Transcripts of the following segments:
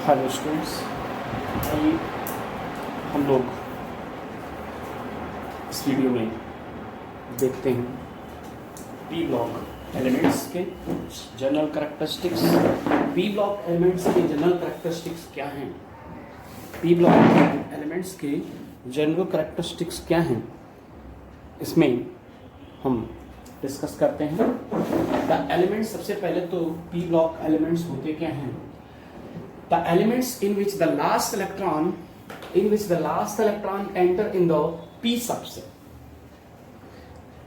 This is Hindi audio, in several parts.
हेलो स्टूडेंट्स, आइए हम लोग इस वीडियो में देखते हैं पी ब्लॉक एलिमेंट्स के general characteristics. P block elements के जनरल कैरेक्टरिस्टिक्स क्या हैं? पी ब्लॉक एलिमेंट्स के जनरल कैरेक्टरिस्टिक्स क्या हैं, इसमें हम डिस्कस करते हैं। द एलिमेंट्स, सबसे पहले तो पी ब्लॉक एलिमेंट्स होते क्या हैं? The elements in which the last electron enter in the p subset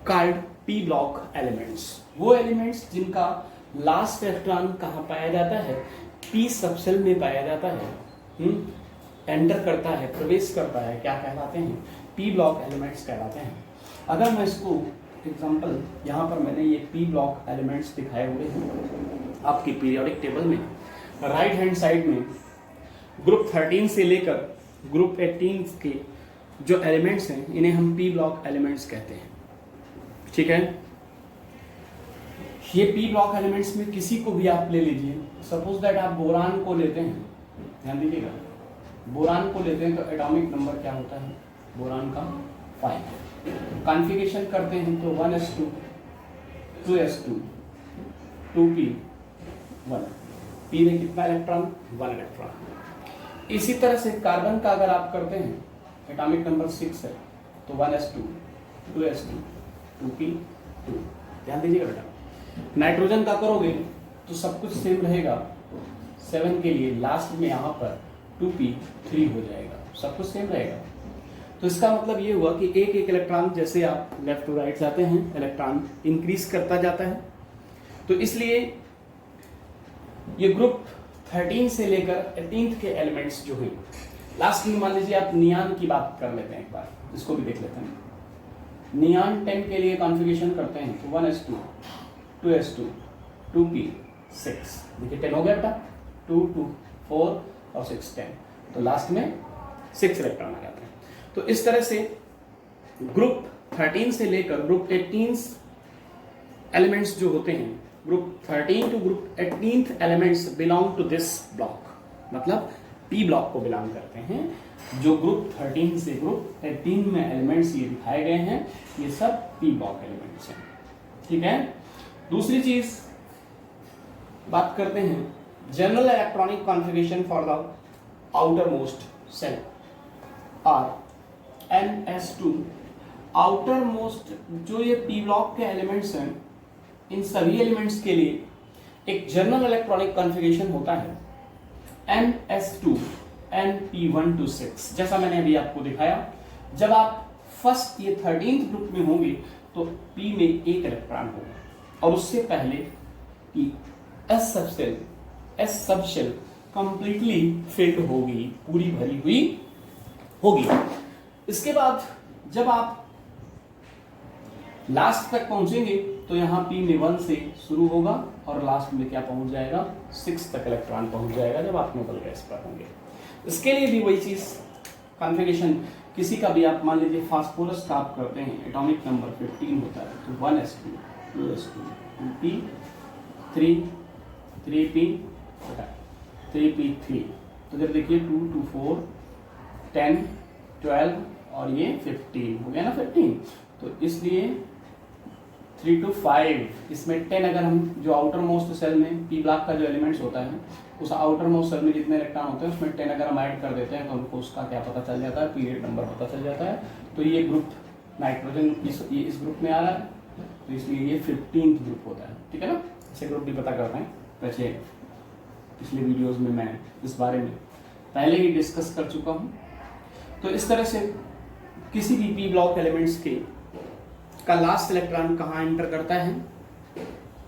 called p block elements। वो एलिमेंट्स जिनका लास्ट इलेक्ट्रॉन कहाँ पाया जाता है? p सबसेल में पाया जाता है, एंटर करता है, प्रवेश करता है, क्या कहलाते हैं? p ब्लॉक एलिमेंट्स कहलाते हैं। अगर मैं इसको एग्जांपल, यहाँ पर मैंने ये p ब्लॉक एलिमेंट्स दिखाए हुए हैं आपकी पीरियोडिक टेबल में। राइट हैंड साइड में ग्रुप 13 से लेकर ग्रुप 18 के जो एलिमेंट्स हैं, इन्हें हम पी ब्लॉक एलिमेंट्स कहते हैं। ठीक है, ये पी ब्लॉक एलिमेंट्स में किसी को भी आप ले लीजिए। सपोज दैट आप बोरान को लेते हैं, ध्यान दीजिएगा, बोरान को लेते हैं तो एटॉमिक नंबर क्या होता है बोरान का? 5। कॉन्फ़िगरेशन करते हैं तो 1s2 2s2 2p1। पी में कितना इलेक्ट्रॉन? 1 इलेक्ट्रॉन। इसी तरह से कार्बन का अगर आप करते हैं, एटॉमिक नंबर 6 है तो 1s2 2s2 2p2। ध्यान दीजिएगा बेटा। नाइट्रोजन का करोगे तो सब कुछ सेम रहेगा 7 के लिए, लास्ट में यहाँ पर 2p3 हो जाएगा, सब कुछ सेम रहेगा। तो इसका मतलब ये हुआ कि एक एक इलेक्ट्रॉन, जैसे आप लेफ्ट टू राइट जाते हैं, इलेक्ट्रॉन इंक्रीज करता जाता है। तो इसलिए ये ग्रुप 13 से लेकर 18 के एलिमेंट्स जो हैं, लास्ट में मान लीजिए आप नियान की बात कर लेते हैं, एक बार इसको भी देख लेते हैं। नियान 10 के लिए कॉन्फ़िगरेशन करते हैं तो 1s2 2s2 2p6। देखिए 10 हो गया बेटा, 2 2 4 और 6 10, तो लास्ट में 6 इलेक्ट्रॉन आ जाते हैं। तो इस तरह से ग्रुप 13 से लेकर ग्रुप 18 एलिमेंट्स जो होते हैं, group 13 to group 18 elements belong to this block, मतलब पी ब्लॉक को बिलोंग करते हैं। जो ग्रुप 13 से ग्रुप 18 में एलिमेंट्स ये दिखाए गए हैं, ये सब पी ब्लॉक एलिमेंट्स हैं। ठीक है, दूसरी चीज बात करते हैं general electronic configuration for the outermost cell are ns2। Outermost जो ये पी ब्लॉक के एलिमेंट्स हैं, इन सभी एलिमेंट्स के लिए एक जनरल इलेक्ट्रॉनिक कॉन्फ़िगरेशन होता है ns2 np1 to 6। जैसा मैंने अभी आपको दिखाया, जब आप फर्स्ट ये 13th ग्रुप में होंगे तो p में एक इलेक्ट्रॉन होगा, और उससे पहले कि s सबशेल कंप्लीटली फिल्ड होगी, पूरी भरी हुई होगी। इसके बाद जब आप लास्ट तक पहुंचेंगे तो यहाँ p में 1 से शुरू होगा और लास्ट में क्या पहुंच जाएगा? 6 तक इलेक्ट्रॉन पहुंच जाएगा जब आप नोबल गैस पर होंगे। इसके लिए भी वही चीज कॉन्फ़िगरेशन, किसी का भी आप मान लीजिए फास्फोरस का आप करते हैं, एटॉमिक नंबर 15 होता है तो 1s2 2s2 2p3 3p 3p3। तो जब देखिए 2 2 4 10 12 और ये 15 हो गया ना 15। तो इसलिए 3 to 5, इसमें 10 अगर हम जो आउटर मोस्ट सेल में पी ब्लॉक का जो एलिमेंट्स होता है, उस आउटर मोस्ट सेल में जितने इलेक्ट्रॉन होते हैं उसमें 10 अगर हम ऐड कर देते हैं तो हमको उसका क्या पता चल जाता है? पीरियड नंबर पता चल जाता है। तो ये ग्रुप नाइट्रोजन इस ग्रुप में आ रहा है, तो इसलिए ये 15th ग्रुप होता है। ठीक है ना, ऐसे ग्रुप भी पता करते हैं। वैसे पिछले वीडियोज में मैं इस बारे में पहले ही डिस्कस कर चुका हूँ। तो इस तरह से किसी भी पी ब्लॉक एलिमेंट्स के का लास्ट इलेक्ट्रॉन कहाँ एंटर करता है?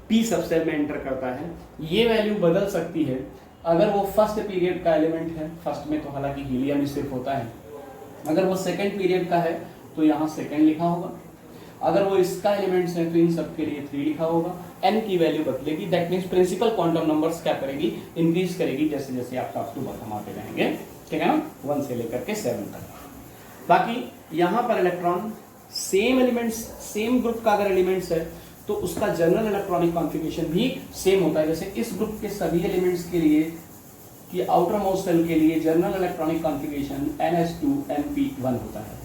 पी सबसेल में एंटर करता है। ये वैल्यू बदल सकती है अगर वो फर्स्ट पीरियड का एलिमेंट है, फर्स्ट में तो हालांकि हीलियम ही सिर्फ होता है। अगर वो सेकंड पीरियड का है तो यहाँ सेकंड लिखा होगा। अगर वो इसका एलिमेंट्स है तो इन सब के लिए 3 लिखा होगा। n की वैल्यू बदलेगी, that means principal quantum numbers क्या करेगी? इंक्रीज करेगी जैसे जैसे आपका अप टू बॉटम आते रहेंगे। ठीक है ना, 1 से लेकर के 7 तक। बाकी यहाँ पर electron same elements, same group का अगर एलिमेंट्स है तो उसका जनरल इलेक्ट्रॉनिक कॉन्फ़िगरेशन भी सेम होता है। जैसे इस ग्रुप के सभी एलिमेंट्स के लिए कि आउटर मोस्ट शेल के लिए जनरल इलेक्ट्रॉनिक कॉन्फ़िगरेशन ns2np1 होता है।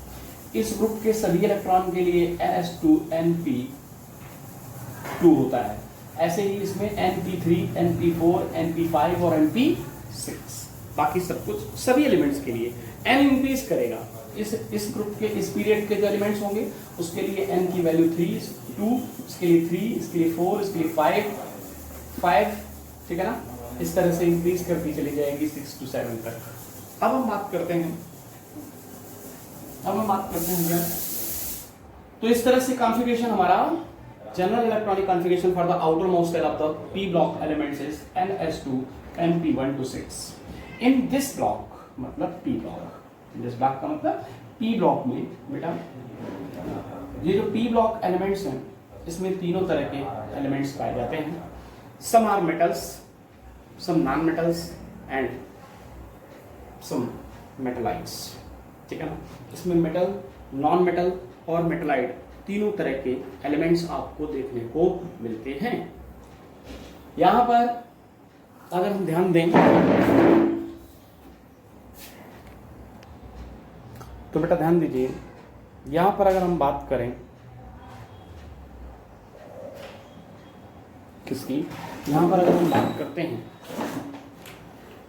इस ग्रुप के सभी इलेक्ट्रॉन के लिए ns2np2 होता है। ऐसे ही इसमें np3, np4, np5 और np6, बाकी सब कुछ सभी एलिमेंट्स के लिए n इंक्रीज करेगा। इस ग्रुप के इस पीरियड के जो एलिमेंट्स होंगे उसके लिए n की वैल्यू 3, 2, इसके लिए 3, इसके लिए 4, इसके लिए 5, ठीक है ना। इस तरह से इंक्रीज करती चली जाएगी 6 to 7 तक। अब हम बात करते हैं क्या, तो इस तरह से कॉन्फ़िगरेशन हमारा general electronic configuration for the outermost shell of the p block elements is ns2np1 to 6। In this block मतलब p ब्लॉक, दिस ब्लॉक का मतलब p ब्लॉक में बेटा ये जो p ब्लॉक एलिमेंट्स हैं इसमें तीनों तरह के एलिमेंट्स पाए जाते हैं। Some are metals, some non metals and some metalloids, ठीक है ना। इसमें मेटल, नॉन मेटल और मेटलाइट तीनों तरह के एलिमेंट्स आपको देखने को मिलते हैं। यहां पर अगर हम ध्यान दें तो बेटा ध्यान दीजिए, यहां पर अगर हम बात करें किसकी, यहां पर अगर हम बात करते हैं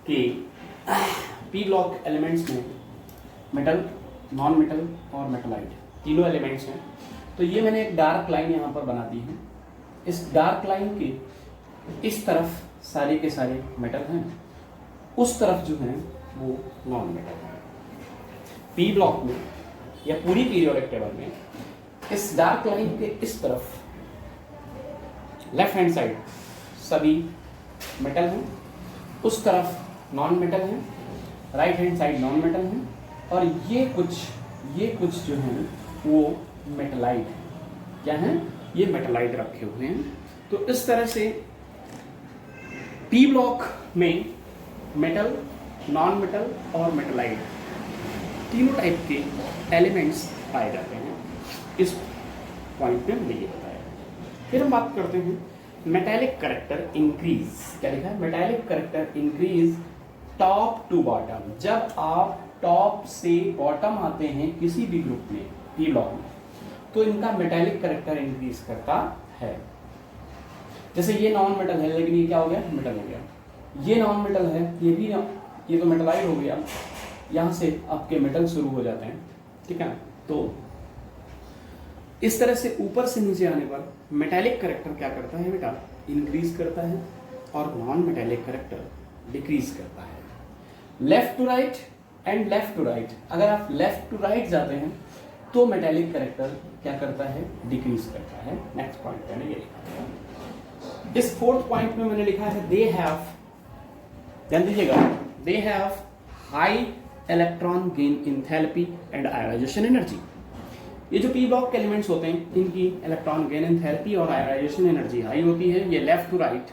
कि p ब्लॉक एलिमेंट्स में मेटल, नॉन मेटल और मेटलाइट तीनों एलिमेंट्स हैं, तो ये मैंने एक डार्क लाइन यहाँ पर बना दी है। इस डार्क लाइन के इस तरफ सारे के सारे मेटल हैं, उस तरफ जो है वो नॉन मेटल है। p ब्लॉक में या पूरी पीरियोडिक टेबल में इस डार्क लाइन के इस तरफ लेफ्ट हैंड साइड सभी मेटल हैं, उस तरफ नॉन मेटल हैं, right hand side non metal हैं, और ये कुछ जो हैं वो मेटलाइट हैं। क्या हैं? ये मेटलाइट रखे हुए हैं। तो इस तरह से p ब्लॉक में मेटल, नॉन मेटल और मेटलाइट तीनों टाइप के एलिमेंट्स पाए जाते हैं। इस पॉइंट पे हमने ये बताया। फिर हम बात करते हैं मेटालिक कैरेक्टर इंक्रीज। क्या लिखा है? Metallic character increase top to bottom. जब आप टॉप से बॉटम आते हैं किसी भी ग्रुप में p ब्लॉक में, तो इनका मेटालिक कैरेक्टर इंक्रीज करता है। जैसे ये नॉन मेटल है लेकिन ये क्या हो गया? मेटल हो गया। ये नॉन मेटल है, ये तो मेटलाइट हो गया। यहाँ से आपके मेटल शुरू हो जाते हैं, ठीक है। तो इस तरह से ऊपर से नीचे आने पर मेटालिक कैरेक्टर क्या करता है बेटा? इंक्रीज करता है, और नॉन मेटालिक कैरेक्टर डिक्रीज करता है। Left to right and left to right, अगर आप लेफ्ट टू राइट जाते हैं तो मेटालिक कैरेक्टर क्या करता है? डिक्रीज करता है। नेक्स्ट पॉइंट मैंने ये लिखा है। इस फोर्थ पॉइंट में मैंने लिखा है दे हैव, ध्यान दीजिएगा, they have high electron gain enthalpy and ionization energy. ये जो p ब्लॉक के एलिमेंट्स होते हैं इनकी इलेक्ट्रॉन गेन एंथैल्पी और आयोनाइजेशन एनर्जी हाई होती है। ये लेफ्ट टू राइट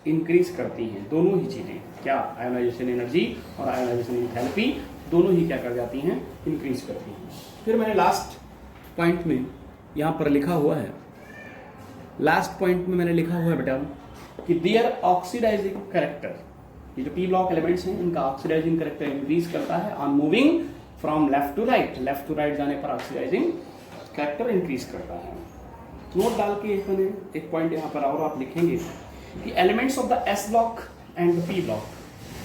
इंक्रीज करती हैं, दोनों ही चीजें। क्या? आयोनाइजेशन एनर्जी और आयोनाइजेशन एंथैल्पी दोनों ही क्या कर जाती हैं? इंक्रीज करती हैं। फिर मैंने लास्ट पॉइंट में यहाँ पर लिखा हुआ है, लास्ट पॉइंट में मैंने लिखा हुआ है बेटा कि देयर ऑक्सीडाइजिंग कैरेक्टर, ये जो p ब्लॉक एलिमेंट्स हैं इनका ऑक्सीडाइजिंग कैरेक्टर इंक्रीज करता है on moving from left to right. Left to right जाने पर ऑक्सीडाइजिंग कैरेक्टर इंक्रीज करता है। नोट डाल के मैंने एक पॉइंट यहाँ पर और आप लिखेंगे कि elements of the s block and p block,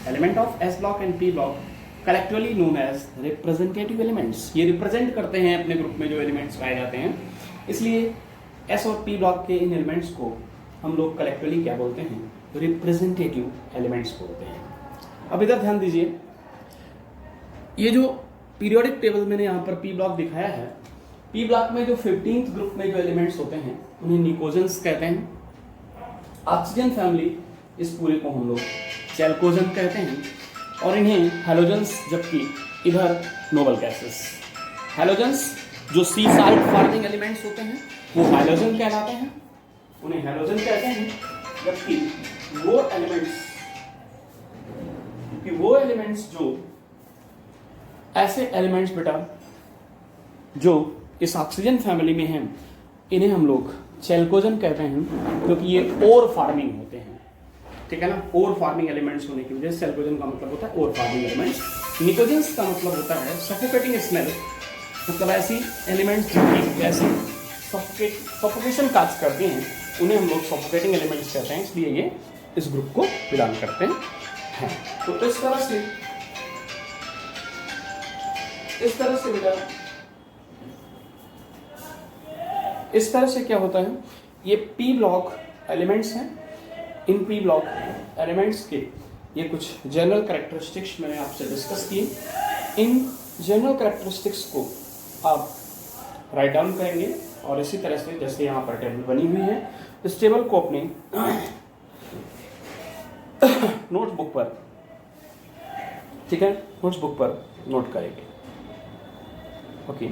element of s block and p block collectively known as representative elements. ये रिप्रेजेंट करते हैं अपने ग्रुप में जो एलिमेंट्स पाए जाते हैं, इसलिए s और p ब्लॉक के इन एलिमेंट्स को हम लोग कलेक्टिवली क्या बोलते हैं? रिप्रेजेंटेटिव एलिमेंट्स बोलते हैं। अब इधर ध्यान दीजिए, ये जो पीरियोडिक टेबल मैंने यहाँ पर p ब्लॉक दिखाया है, p ब्लॉक में जो 15th ग्रुप में जो एलिमेंट्स होते हैं उन्हें निकोजेंस कहते हैं। ऑक्सीजन फैमिली इस पूरे को हम लोग चैल्कोजन कहते हैं, और इन्हें हैलोजेंस, जबकि इधर नोबल गैसेस। हैलोजेंस जो सी साल्ट फॉर्मिंग एलिमेंट्स होते हैं वो हैलोजन कहलाते हैं, उन्हें हैलोजन कहते हैं। जबकि वो एलिमेंट्स जो ऐसे एलिमेंट्स बेटा जो इस ऑक्सीजन फैमिली में हैं इन्हें हम लोग चैल्कोजन कहते हैं, क्योंकि ये ओर फार्मिंग होते हैं। ठीक है ना। ओर फार्मिंग एलिमेंट्स होने की वजह से सैल्कोजेन का मतलब होता है ओर फार्मिंग एलिमेंट्स। निकोजेंस का मतलब होता है सफोकेटिंग स्मेल, मतलब ऐसी एलिमेंट्स जो ऐसी सफोकेशन काज करती हैं उन्हें हम लोग सफोकेटिंग एलिमेंट्स कहते हैं, इसलिए ये इस ग्रुप को बिलोंग करते हैं। तो इस तरह से बेटा इस तरह से क्या होता है, ये पी ब्लॉक एलिमेंट्स हैं। इन पी ब्लॉक एलिमेंट्स के ये कुछ जनरल कैरेक्टरिस्टिक्स मैंने आपसे डिस्कस किए। इन जनरल कैरेक्टरिस्टिक्स को आप राइट डाउन करेंगे और इसी तरह से जैसे यहाँ पर टेबल बनी हुई है, इस टेबल को अपने नोटबुक पर, ठीक है, नोटबुक पर नोट करेंगे। ओके।